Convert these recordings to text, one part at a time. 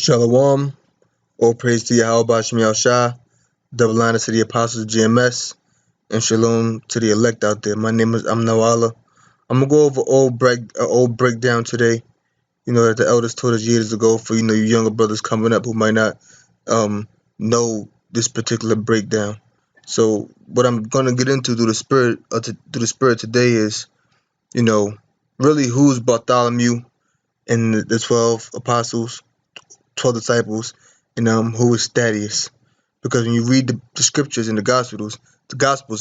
Shalom, all praise to Yahweh Bashim Yahushua, double honor to the apostles of GMS, and shalom to the elect out there. My name is Amnawala. I'm gonna go over old breakdown today. That the elders taught us years ago for you younger brothers coming up who might not know this particular breakdown. So what I'm gonna get into through the spirit today is really who's Bartholomew and the 12 apostles, 12 disciples, and who is Thaddeus. Because when you read the scriptures in the Gospels,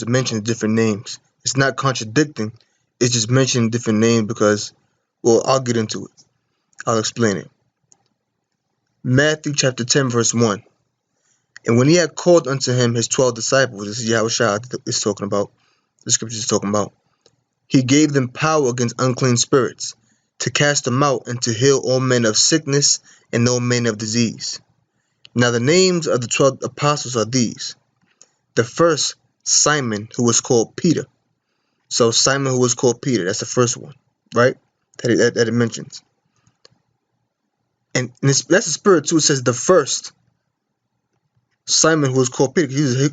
it mentions different names. It's not contradicting. It's just mentioning different names because, well, I'll get into it. I'll explain it. Matthew chapter 10, verse 1. And when he had called unto him his 12 disciples, this is Yahushua is talking about, the scripture is talking about, he gave them power against unclean spirits, to cast them out and to heal all men of sickness and all men of disease. Now the names of the 12 apostles are these. The first, Simon, who was called Peter. So Simon, who was called Peter, that's the first one, right? That it mentions. And that's the spirit too. It says the first, Simon, who was called Peter,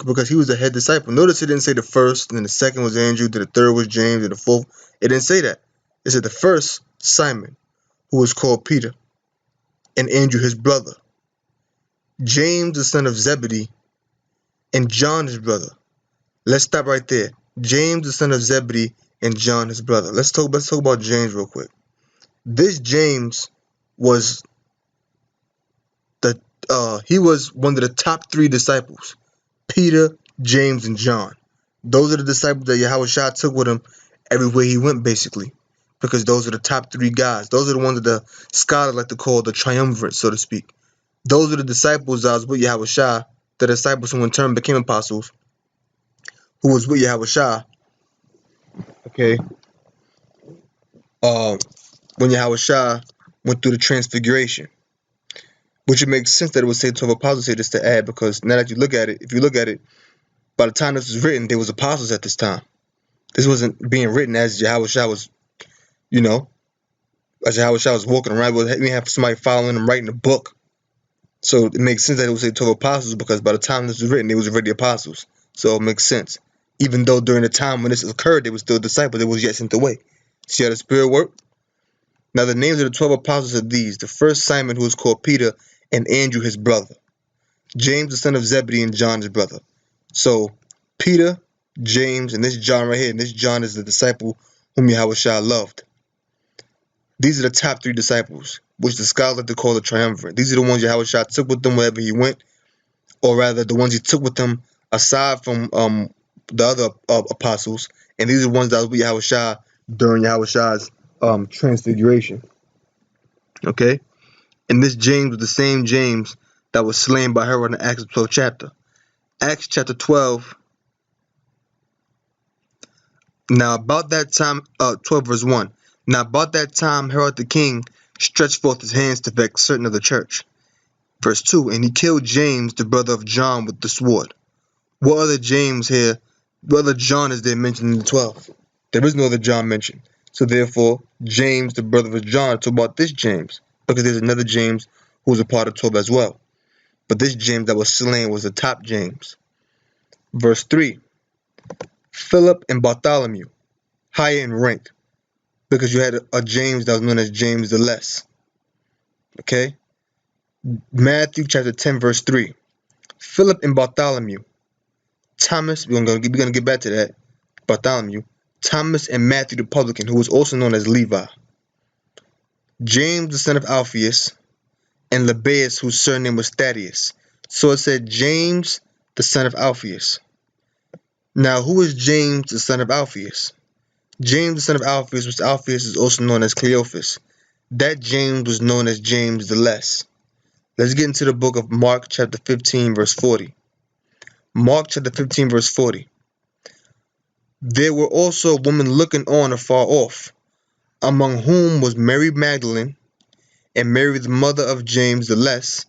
because he was the head disciple. Notice it didn't say the first, and then the second was Andrew, then the third was James, and the fourth. It didn't say that. It said the first, Simon, who was called Peter, and Andrew, his brother. James, the son of Zebedee, and John, his brother. Let's stop right there. James, the son of Zebedee, and John, his brother. Let's talk about James real quick. This James was he was one of the top 3 disciples. Peter, James, and John. Those are the disciples that Yahushua took with him everywhere he went, basically. Because those are the top 3 guys. Those are the ones that the scholars like to call the triumvirate, so to speak. Those are the disciples that was with Yahushua, the disciples who in turn became apostles, who was with Yahushua, okay, when Yahushua went through the transfiguration. Which it makes sense that it would say 12 apostles here just to add, because now that you look at it, if you look at it, by the time this was written, there was apostles at this time. This wasn't being written as Yahushua was, as Yahushua was walking around. We didn't have somebody following him writing a book. So it makes sense that it would say 12 apostles, because by the time this was written, they was already apostles. So it makes sense. Even though during the time when this occurred, they were still disciples, they was yet sent away. See how the spirit worked? Now the names of the 12 apostles are these. The first, Simon, who was called Peter, and Andrew, his brother. James, the son of Zebedee, and John, his brother. So Peter, James, and this John right here, and this John is the disciple whom Yahushua loved. These are the top 3 disciples, which the scholars like to call the triumvirate. These are the ones Yahushua took with them wherever he went, or rather the ones he took with him aside from the other apostles, and these are the ones that was with Yahushua during Yahushua's transfiguration. Okay? And this James was the same James that was slain by Herod in the Acts 12 chapter. Acts chapter 12. Now about that time, 12 verse 1. Now about that time Herod the king stretched forth his hands to vex certain of the church. Verse 2. And he killed James, the brother of John, with the sword. What other James here? What other John is there mentioned in the 12? There is no other John mentioned. So therefore, James, the brother of John, talk about this James. Because there's another James who was a part of 12 as well. But this James that was slain was the top James. Verse 3. Philip and Bartholomew, higher in rank. Because you had a James that was known as James the Less. Okay? Matthew chapter 10 verse 3. Philip and Bartholomew. Thomas, we're going to get back to that. Bartholomew. Thomas and Matthew the publican, who was also known as Levi. James, the son of Alphaeus, and Lebbaeus, whose surname was Thaddeus. So it said James, the son of Alphaeus. Now, who is James, the son of Alphaeus? James, the son of Alphaeus, which Alphaeus is also known as Cleophas. That James was known as James the Less. Let's get into the book of Mark, chapter 15, verse 40. Mark, chapter 15, verse 40. There were also women looking on afar off, among whom was Mary Magdalene, and Mary the mother of James the Less,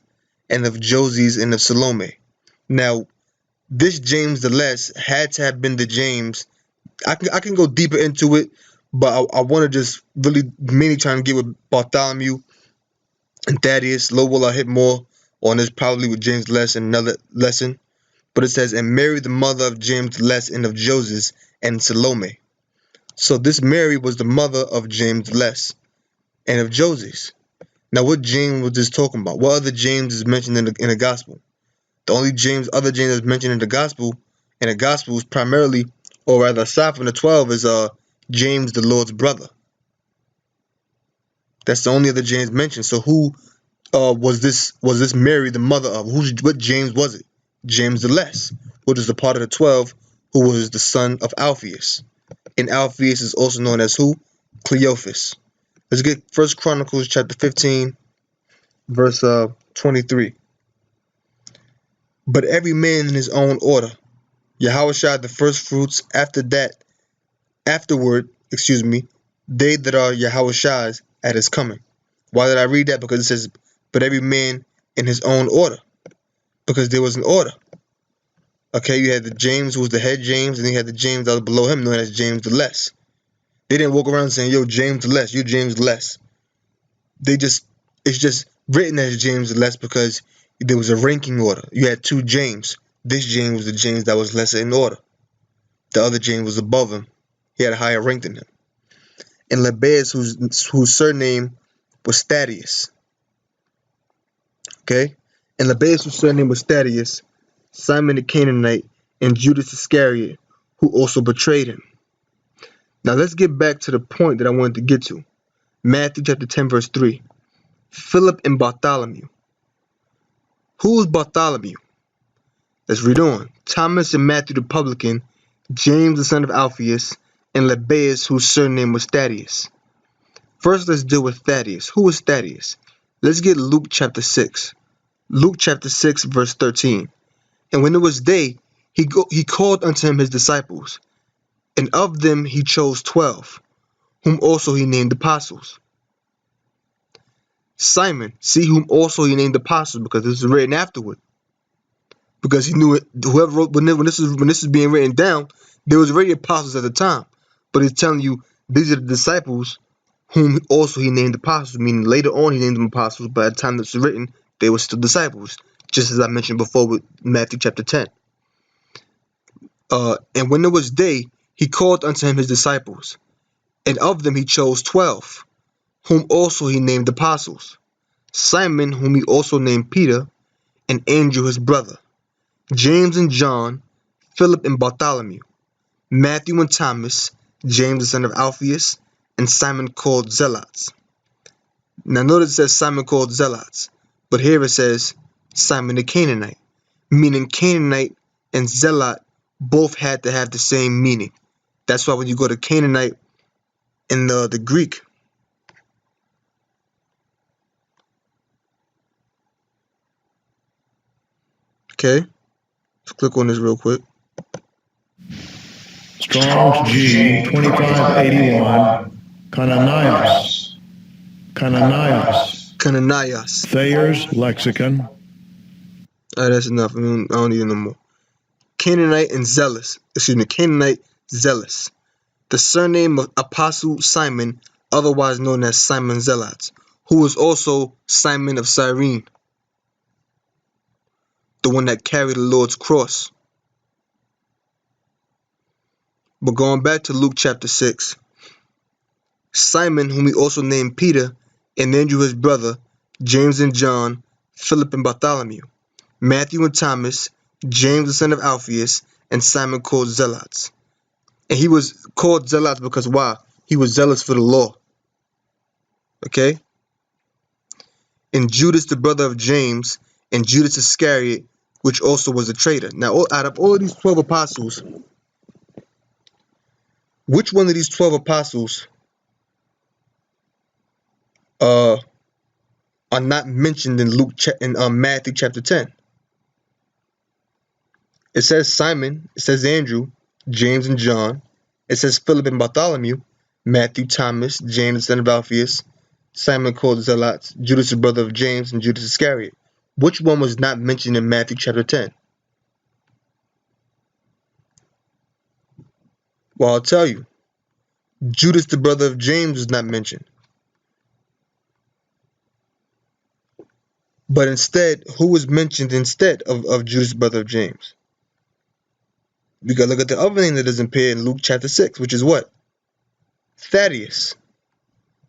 and of Joses and of Salome. Now, this James the Less had to have been the James. I can go deeper into it, but I want to just really mainly try and get with Bartholomew and Thaddeus. Low will I hit more on this probably with James Less in another lesson. But it says, and Mary, the mother of James Less and of Joseph and Salome. So this Mary was the mother of James Less and of Joseph. Now, what James was this talking about? What other James is mentioned in the gospel? The only other James that's mentioned in the gospel, is primarily, or rather, aside from the 12, is James, the Lord's brother. That's the only other James mentioned. So who was this Mary the mother of? What James was it? James the Less, which is a part of the 12, who was the son of Alphaeus. And Alphaeus is also known as who? Cleophas. Let's get 1 Chronicles chapter 15, verse 23. But every man in his own order. Yahushua the first fruits, afterward, they that are Yahushua's at his coming. Why did I read that? Because it says, but every man in his own order. Because there was an order. Okay, you had the James who was the head James, and you had the James that was below him, known as James the Less. They didn't walk around saying, yo, James the Less, you James the Less. It's just written as James the Less because there was a ranking order. You had two James. This James was the James that was lesser in order. The other James was above him. He had a higher rank than him. And Lebbaeus, whose surname was Thaddeus. Okay? And Lebbaeus, whose surname was Thaddeus, Simon the Canaanite, and Judas Iscariot, who also betrayed him. Now let's get back to the point that I wanted to get to. Matthew chapter 10, verse 3. Philip and Bartholomew. Who is Bartholomew? Let's read on. Thomas and Matthew the publican, James the son of Alphaeus, and Lebbaeus, whose surname was Thaddeus. First, let's deal with Thaddeus. Who is Thaddeus? Let's get Luke chapter 6. Luke chapter 6, verse 13. And when it was day, he called unto him his disciples, and of them he chose 12, whom also he named apostles. Simon, see whom also he named apostles, because this is written afterward. Because he knew it. Whoever wrote when this is being written down, there was already apostles at the time, but he's telling you these are the disciples whom also he named apostles. Meaning later on he named them apostles, but at the time this was written, they were still disciples, just as I mentioned before with Matthew chapter 10. And when it was day, he called unto him his disciples, and of them he chose 12, whom also he named apostles. Simon, whom he also named Peter, and Andrew his brother, James and John, Philip and Bartholomew, Matthew and Thomas, James the son of Alphaeus, and Simon called Zealots. Now notice it says Simon called Zealots, but here it says Simon the Canaanite, meaning Canaanite and Zealot both had to have the same meaning. That's why when you go to Canaanite in the Greek, okay, let's click on this real quick. Strong's G 2581, Cananios. Thayer's Lexicon. That's enough. I don't need it no more. Canaanite and zealous. Canaanite zealous. The surname of Apostle Simon, otherwise known as Simon Zealots, who was also Simon of Cyrene, the one that carried the Lord's cross. But going back to Luke chapter 6, Simon, whom he also named Peter, and Andrew his brother, James and John, Philip and Bartholomew, Matthew and Thomas, James the son of Alphaeus, and Simon called Zealots. And he was called Zealots because why? He was zealous for the law. Okay? And Judas, the brother of James, and Judas Iscariot, which also was a traitor. Now, out of all of these 12 apostles, which one of these 12 apostles are not mentioned in Matthew chapter 10? It says Simon, it says Andrew, James and John. It says Philip and Bartholomew, Matthew, Thomas, James the son of Alphaeus, Simon called Zealots, Judas the brother of James, and Judas Iscariot. Which one was not mentioned in Matthew chapter 10? Well, I'll tell you. Judas the brother of James was not mentioned. But instead, who was mentioned instead of Judas, brother of James? We gotta look at the other name that doesn't appear in Luke chapter 6, which is what? Thaddeus.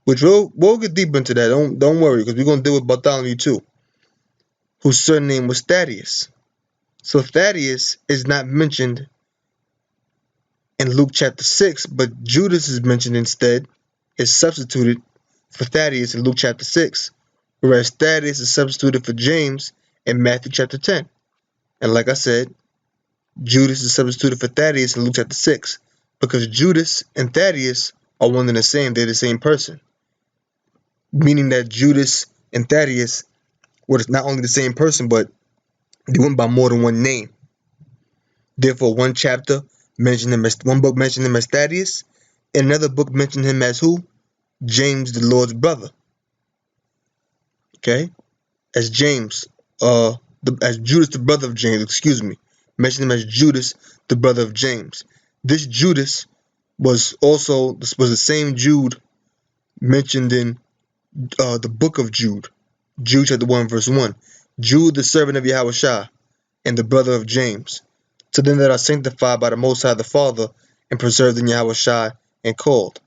Which we'll get deep into that. Don't worry, because we're gonna deal with Bartholomew too, whose surname was Thaddeus. So Thaddeus is not mentioned in Luke chapter 6, but Judas is mentioned instead, is substituted for Thaddeus in Luke chapter 6, whereas Thaddeus is substituted for James in Matthew chapter 10. And like I said, Judas is substituted for Thaddeus in Luke chapter 6, because Judas and Thaddeus are one and the same. They're the same person. Meaning that Judas and Thaddeus were not only the same person, but they went by more than one name. Therefore, one book mentioned him as Thaddeus, and another book mentioned him as who? James, the Lord's brother. Okay, as James, as Judas, the brother of James. Excuse me, mentioned him as Judas, the brother of James. This Judas was the same Jude mentioned in the book of Jude, Jude chapter 1 verse 1. Jude, the servant of Yahushua, and the brother of James, to them that are sanctified by the Most High the Father, and preserved in Yahushua, and called.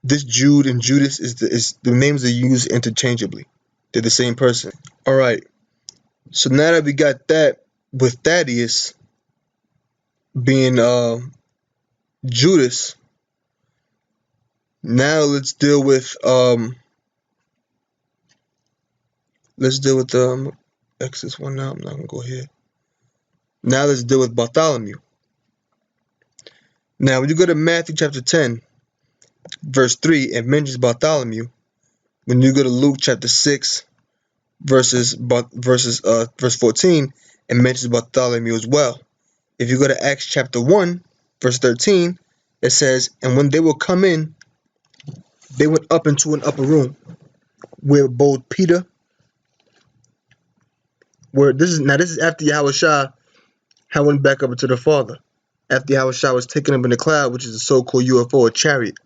This Jude and Judas is the names are used interchangeably. They're the same person. All right. So now that we got that with Thaddeus being Judas, now let's deal with Exodus 1 now. I'm not gonna go here. Now let's deal with Bartholomew. Now when you go to Matthew chapter 10, verse 3, it mentions Bartholomew. When you go to Luke chapter 6, verse 14, it mentions Bartholomew as well. If you go to Acts chapter 1, verse 13, it says, and when they were come in, they went up into an upper room where both Peter, this is after Yahushua had went back up into the Father. After Yahushua was taken up in the cloud, which is a so-called UFO or chariot,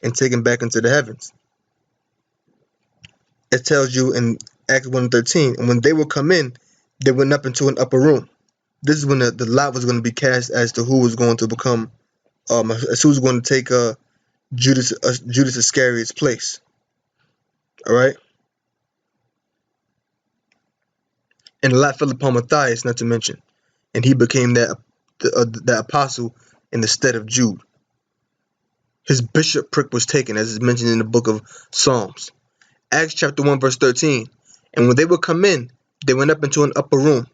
and taken back into the heavens. It tells you in Acts 1:13, and when they will come in, they went up into an upper room. This is when the lot was going to be cast as to who was going to become, as who was going to take Judas Iscariot's place. All right, and the lot fell upon Matthias, not to mention, and he became that apostle in the stead of Jude. His bishopric was taken, as is mentioned in the book of Psalms. Acts chapter 1 verse 13. And when they would come in, they went up into an upper room,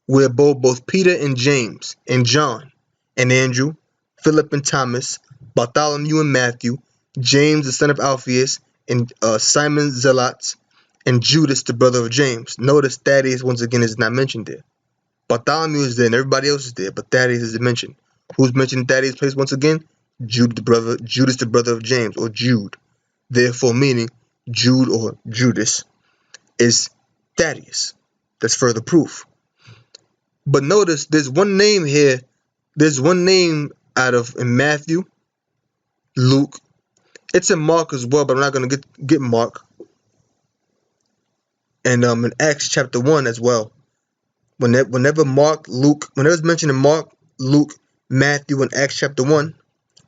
where both Peter and James and John and Andrew, Philip and Thomas, Bartholomew and Matthew, James the son of Alphaeus, and Simon Zelotes, and Judas the brother of James. Notice Thaddeus once again is not mentioned there. Bartholomew is there and everybody else is there, but Thaddeus is mentioned. Who's mentioned in Thaddeus' place once again? Judas the brother of James, or Jude. Therefore meaning Jude or Judas is Thaddeus. That's further proof. But notice there's one name here. There's one name in Matthew, Luke. It's in Mark as well, but I'm not going to get Mark. And in Acts chapter 1 as well. Whenever it's mentioned in Mark, Luke, Matthew, and Acts chapter 1,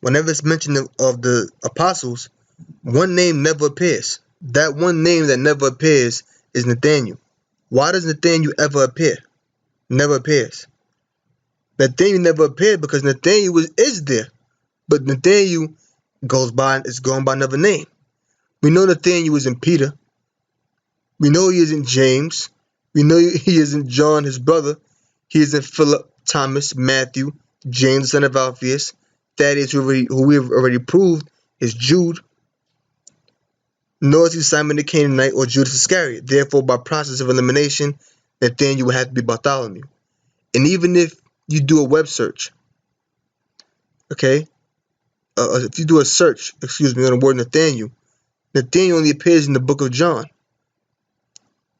whenever it's mentioned of the apostles, one name never appears. That one name that never appears is Nathaniel. Why does Nathaniel ever appear? Never appears. Nathaniel never appeared because Nathaniel is there, but Nathaniel is going by another name. We know Nathaniel isn't Peter. We know he isn't James. We know he isn't John, his brother. He isn't Philip, Thomas, Matthew, James, the son of Alphaeus, Thaddeus, who we have already proved is Jude. Nor is he Simon the Canaanite or Judas Iscariot. Therefore, by process of elimination, Nathaniel would have to be Bartholomew. And even if you do a web search, okay, if you do a search, on the word Nathaniel, Nathaniel only appears in the book of John,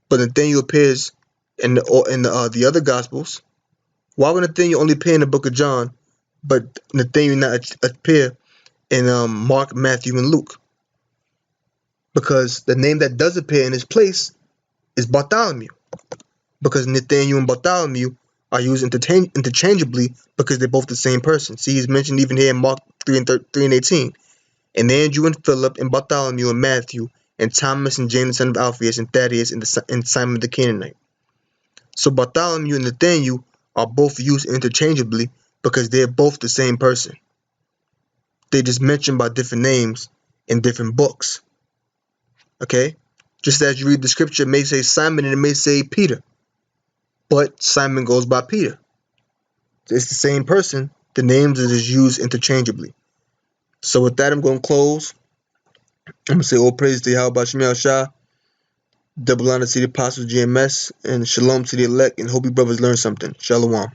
but Nathaniel appears in the other Gospels. Why would Nathaniel only appear in the book of John, but Nathaniel not appear in Mark, Matthew, and Luke? Because the name that does appear in his place is Bartholomew. because Nathaniel and Bartholomew are used interchangeably because they're both the same person. See, he's mentioned even here in Mark 3 and 18. And Andrew and Philip and Bartholomew and Matthew and Thomas and James the son of Alphaeus and Thaddeus and Simon the Canaanite. So Bartholomew and Nathaniel are both used interchangeably because they're both the same person. They just mentioned by different names in different books. Okay? Just as you read the scripture, it may say Simon and it may say Peter. But Simon goes by Peter. It's the same person. The names are just used interchangeably. So with that, I'm going to close. I'm going to say all praise to Yahweh Shemel Shah, double honor to the apostles GMS, and shalom to the elect, and hope you brothers learn something. Shalom.